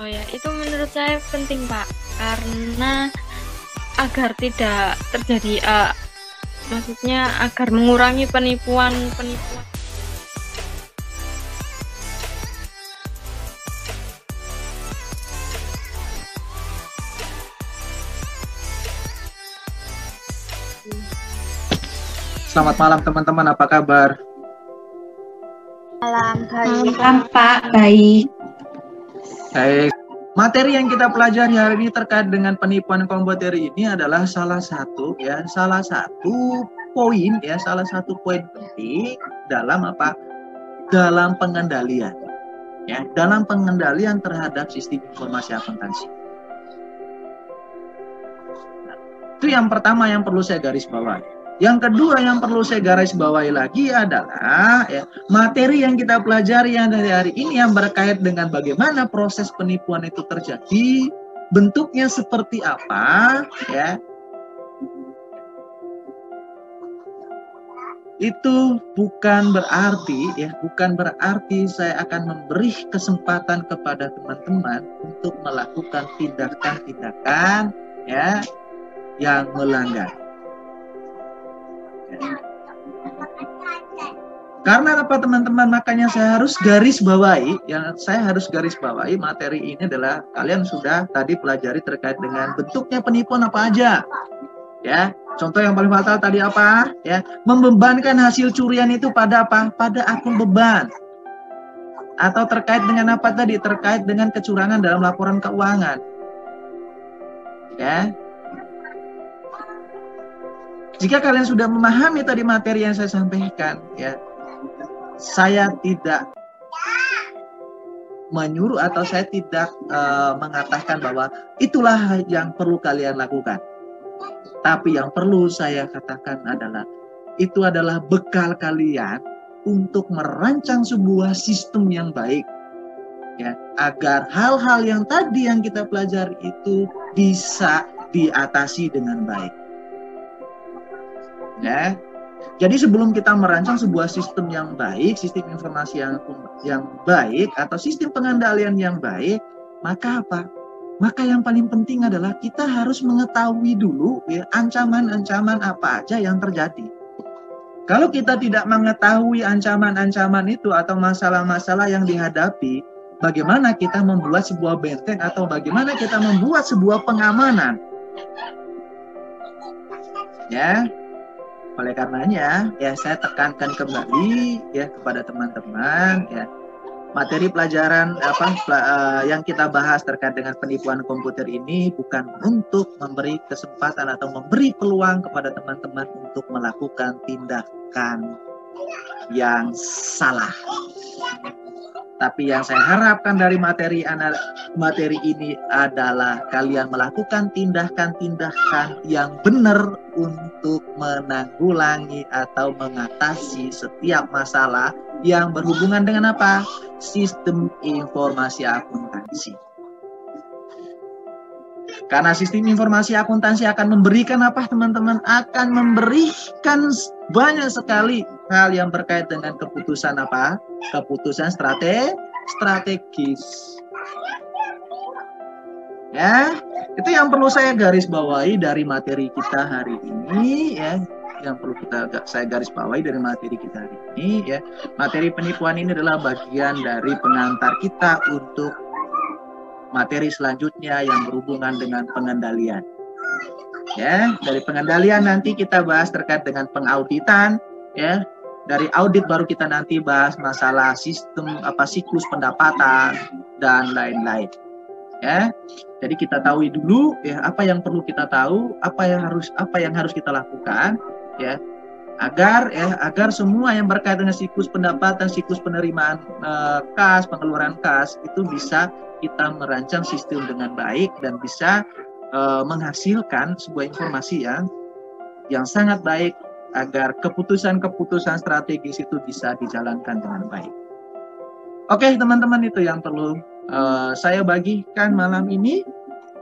Oh ya, itu menurut saya penting, Pak. Karena agar tidak terjadi, maksudnya agar mengurangi penipuan-penipuan. Selamat malam teman-teman, apa kabar? Malam, baik. Malam Pak, baik. Baik. Materi yang kita pelajari hari ini terkait dengan penipuan komputer ini adalah salah satu poin penting dalam apa? Dalam pengendalian. Ya, dalam pengendalian terhadap sistem informasi akuntansi. Nah, itu yang pertama yang perlu saya garis bawahi. Yang kedua yang perlu saya garis bawahi lagi adalah materi yang kita pelajari yang dari hari ini yang berkait dengan bagaimana proses penipuan itu terjadi, bentuknya seperti apa, ya. Itu bukan berarti saya akan memberi kesempatan kepada teman-teman untuk melakukan tindakan-tindakan ya yang melanggar. Karena apa teman-teman, makanya saya harus garis bawahi materi ini adalah kalian sudah tadi pelajari terkait dengan bentuknya penipuan apa aja. Ya, contoh yang paling fatal tadi apa? Ya, membebankan hasil curian itu pada apa? Pada akun beban. Atau terkait dengan apa tadi? Terkait dengan kecurangan dalam laporan keuangan. Ya. Jika kalian sudah memahami tadi materi yang saya sampaikan, ya, saya tidak menyuruh atau saya tidak mengatakan bahwa itulah yang perlu kalian lakukan. Tapi yang perlu saya katakan adalah itu adalah bekal kalian untuk merancang sebuah sistem yang baik, ya, agar hal-hal yang tadi yang kita pelajari itu bisa diatasi dengan baik. Ya, jadi sebelum kita merancang sebuah sistem yang baik, sistem informasi yang baik atau sistem pengendalian yang baik, maka apa? Maka yang paling penting adalah kita harus mengetahui dulu ya ancaman-ancaman apa aja yang terjadi. Kalau kita tidak mengetahui ancaman-ancaman itu atau masalah-masalah yang dihadapi, bagaimana kita membuat sebuah benteng atau bagaimana kita membuat sebuah pengamanan? Ya. Oleh karenanya, ya saya tekankan kembali ya kepada teman-teman ya materi pelajaran yang kita bahas terkait dengan penipuan komputer ini bukan untuk memberi kesempatan atau memberi peluang kepada teman-teman untuk melakukan tindakan yang salah. Tapi yang saya harapkan dari materi ini adalah kalian melakukan tindakan-tindakan yang benar untuk menanggulangi atau mengatasi setiap masalah yang berhubungan dengan apa? Sistem informasi akuntansi. Karena sistem informasi akuntansi akan memberikan apa teman-teman? Akan memberikan banyak sekali hal yang berkait dengan keputusan apa? Keputusan strategis. Ya, itu yang perlu saya garis bawahi dari materi kita hari ini ya. Yang perlu saya garis bawahi dari materi kita hari ini ya. Materi penipuan ini adalah bagian dari pengantar kita untuk materi selanjutnya yang berhubungan dengan pengendalian. Ya, dari pengendalian nanti kita bahas terkait dengan pengauditan ya. Dari audit baru kita nanti bahas masalah sistem siklus pendapatan dan lain-lain. Ya. Jadi kita tahu dulu ya apa yang perlu kita tahu, apa yang harus kita lakukan ya. Agar semua yang berkaitan dengan siklus pendapatan, siklus penerimaan kas, pengeluaran kas itu bisa kita merancang sistem dengan baik dan bisa menghasilkan sebuah informasi yang sangat baik agar keputusan-keputusan strategis itu bisa dijalankan dengan baik. Oke teman-teman, itu yang perlu saya bagikan malam ini.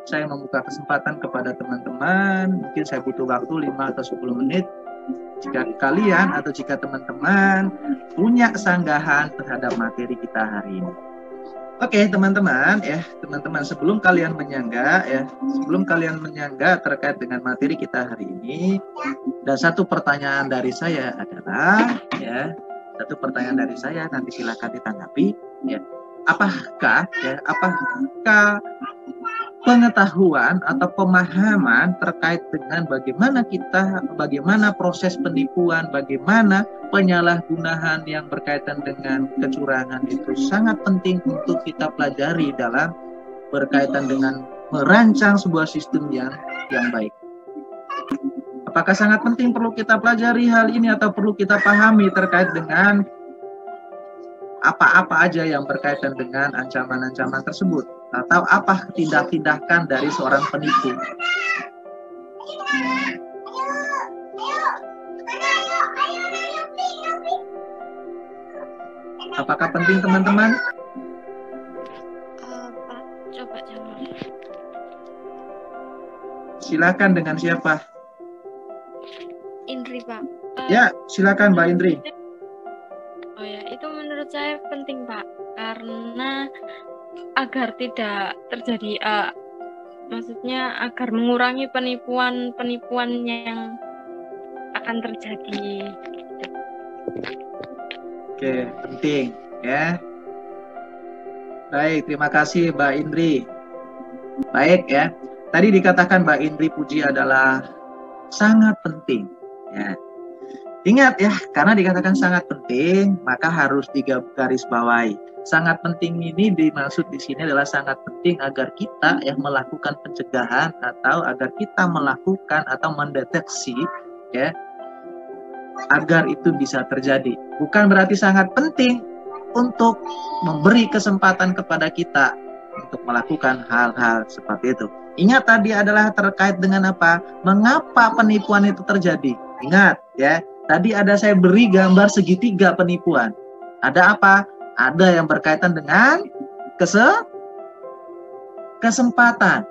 Saya membuka kesempatan kepada teman-teman, mungkin saya butuh waktu 5 atau 10 menit. Jika kalian atau jika teman-teman punya sanggahan terhadap materi kita hari ini. Oke, teman-teman ya, teman-teman sebelum kalian menyangga terkait dengan materi kita hari ini, dan satu pertanyaan dari saya adalah ya, satu pertanyaan dari saya nanti silakan ditanggapi ya. Apakah pengetahuan atau pemahaman terkait dengan bagaimana proses penipuan, bagaimana penyalahgunaan yang berkaitan dengan kecurangan itu sangat penting untuk kita pelajari dalam berkaitan dengan merancang sebuah sistem yang baik. Apakah sangat penting perlu kita pelajari hal ini atau perlu kita pahami terkait dengan apa-apa aja yang berkaitan dengan ancaman-ancaman tersebut atau apa tindak-tindakan dari seorang penipu? Apakah penting teman-teman? Pak, coba jawab. Silakan, dengan siapa? Indri, Pak. Ya, silakan Mbak Indri. Oh ya, itu menurut saya penting, Pak, karena agar tidak terjadi, maksudnya agar mengurangi penipuan yang akan terjadi. Oke, penting ya. Baik, terima kasih Mbak Indri. Baik ya, tadi dikatakan Mbak Indri Puji adalah sangat penting ya. Ingat ya, karena dikatakan sangat penting, maka harus digarisbawahi. Sangat penting ini dimaksud di sini adalah sangat penting agar kita ya melakukan pencegahan atau agar kita melakukan atau mendeteksi ya agar itu bisa terjadi. Bukan berarti sangat penting untuk memberi kesempatan kepada kita untuk melakukan hal-hal seperti itu. Ingat tadi adalah terkait dengan apa? Mengapa penipuan itu terjadi? Ingat ya. Tadi ada saya beri gambar segitiga penipuan. Ada apa? Ada yang berkaitan dengan kesempatan.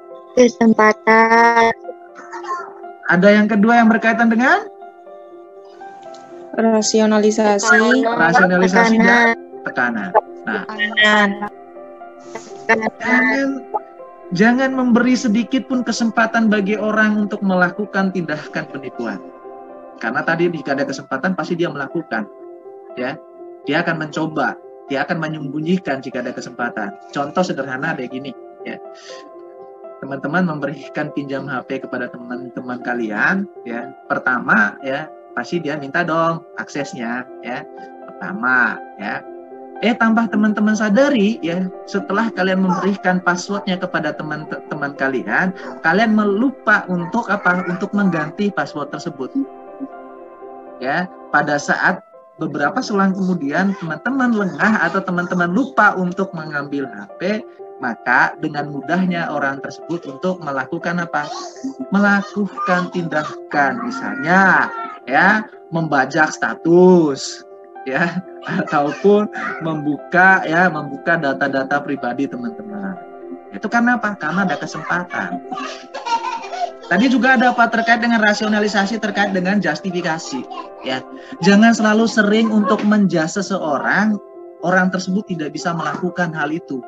Ada yang kedua yang berkaitan dengan rasionalisasi dan tekanan. Nah, jangan memberi sedikit pun kesempatan bagi orang untuk melakukan tindakan penipuan. Karena tadi jika ada kesempatan pasti dia melakukan, ya. Dia akan mencoba, dia akan menyembunyikan jika ada kesempatan. Contoh sederhana ada gini, ya. Teman-teman memberikan pinjam HP kepada teman-teman kalian, ya. Pertama, ya, pasti dia minta dong aksesnya, ya. Pertama, ya. Tambah teman-teman sadari, ya, setelah kalian memberikan passwordnya kepada teman-teman kalian melupa untuk apa? Untuk mengganti password tersebut. Ya, pada saat beberapa selang kemudian teman-teman lengah atau teman-teman lupa untuk mengambil HP, maka dengan mudahnya orang tersebut untuk melakukan apa? Melakukan tindakan, misalnya ya, membajak status, ya, ataupun membuka data-data pribadi teman-teman. Itu karena apa? Karena ada kesempatan. Tadi juga ada apa terkait dengan rasionalisasi, terkait dengan justifikasi, ya. Jangan selalu sering untuk menjas seseorang, orang tersebut tidak bisa melakukan hal itu.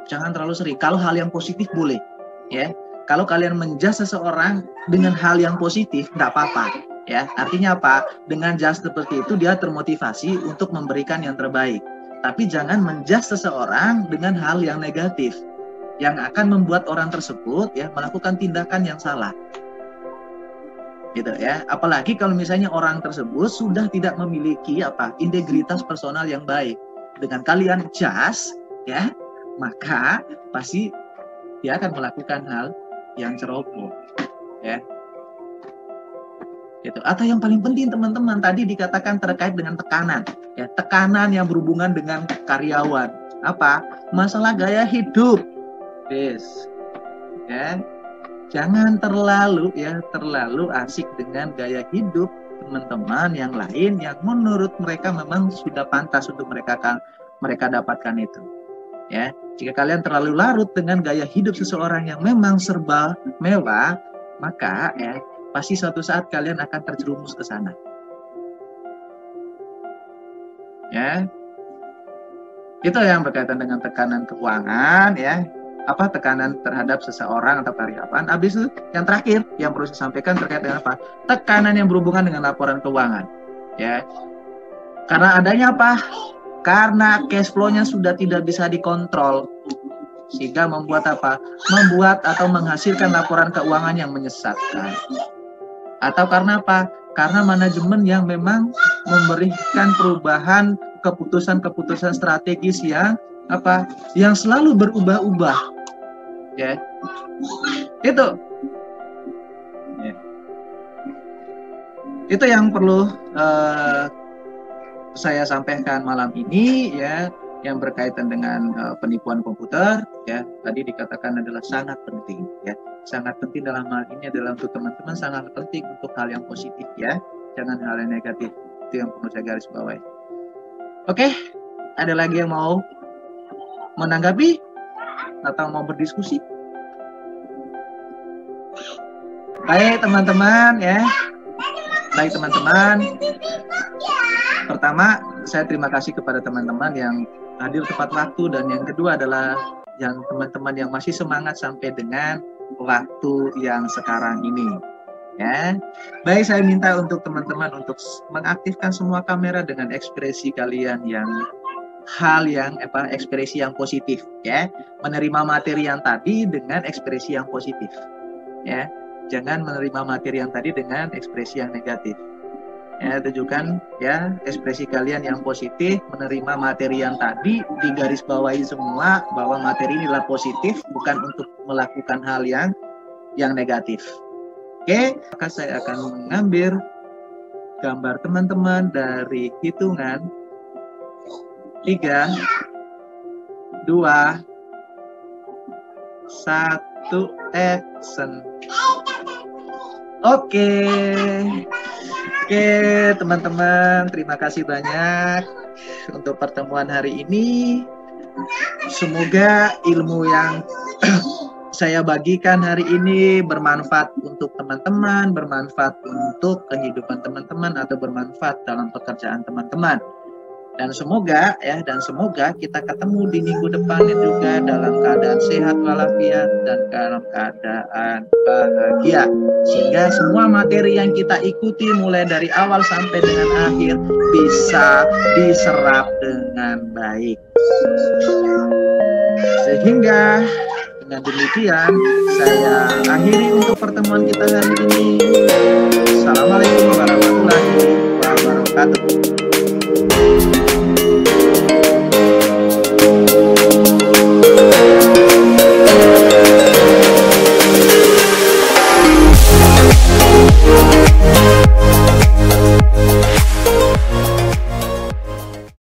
Jangan terlalu sering. Kalau hal yang positif boleh, ya. Kalau kalian menjas seseorang dengan hal yang positif, tidak apa-apa, ya. Artinya apa? Dengan jas seperti itu dia termotivasi untuk memberikan yang terbaik. Tapi jangan menjas seseorang dengan hal yang negatif, yang akan membuat orang tersebut ya melakukan tindakan yang salah, gitu ya. Apalagi kalau misalnya orang tersebut sudah tidak memiliki integritas personal yang baik. Dengan kalian jas, ya, maka pasti dia akan melakukan hal yang ceroboh, ya. Gitu. Atau yang paling penting teman-teman tadi dikatakan terkait dengan tekanan, ya, tekanan yang berhubungan dengan karyawan. Apa? Masalah gaya hidup. Yes. Ya, jangan terlalu asik dengan gaya hidup teman-teman yang lain yang menurut mereka memang sudah pantas untuk mereka dapatkan itu. Ya, jika kalian terlalu larut dengan gaya hidup seseorang yang memang serba mewah, maka ya pasti suatu saat kalian akan terjerumus ke sana. Ya. Itu yang berkaitan dengan tekanan keuangan ya. Apa tekanan terhadap seseorang atau karyawan. Habis itu yang terakhir yang perlu saya sampaikan terkait dengan apa? Tekanan yang berhubungan dengan laporan keuangan. Ya. Karena adanya apa? Karena cash flow-nya sudah tidak bisa dikontrol. Sehingga membuat apa? Membuat atau menghasilkan laporan keuangan yang menyesatkan. Atau karena apa? Karena manajemen yang memang memberikan perubahan keputusan-keputusan strategis yang apa? Yang selalu berubah-ubah. Ya. Itu. Ya. Itu yang perlu saya sampaikan malam ini ya, yang berkaitan dengan penipuan komputer ya. Tadi dikatakan adalah sangat penting ya. Sangat penting dalam hal ini adalah untuk teman-teman, sangat penting untuk hal yang positif ya. Jangan hal yang negatif. Itu yang perlu saya garis bawahi. Oke, ada lagi yang mau menanggapi atau mau berdiskusi? Baik teman-teman ya. Baik teman-teman. Pertama, saya terima kasih kepada teman-teman yang hadir tepat waktu, dan yang kedua adalah yang teman-teman yang masih semangat sampai dengan waktu yang sekarang ini. Ya, baik, saya minta untuk teman-teman untuk mengaktifkan semua kamera dengan ekspresi kalian yang ekspresi yang positif, ya. Menerima materi yang tadi dengan ekspresi yang positif, ya. Jangan menerima materi yang tadi dengan ekspresi yang negatif. Ya, tunjukkan ya ekspresi kalian yang positif, menerima materi yang tadi, digarisbawahi semua bahwa materi ini adalah positif, bukan untuk melakukan hal yang negatif. Oke, maka saya akan mengambil gambar teman-teman dari hitungan 3, 2, 1, action. Oke, teman-teman, terima kasih banyak untuk pertemuan hari ini. Semoga ilmu yang saya bagikan hari ini bermanfaat untuk teman-teman, bermanfaat untuk kehidupan teman-teman, atau bermanfaat dalam pekerjaan teman-teman. Dan semoga kita ketemu di minggu depan juga dalam keadaan sehat walafiat dan dalam keadaan bahagia, sehingga semua materi yang kita ikuti mulai dari awal sampai dengan akhir bisa diserap dengan baik. Sehingga dengan demikian saya akhiri untuk pertemuan kita hari ini. Assalamualaikum warahmatullahi wabarakatuh.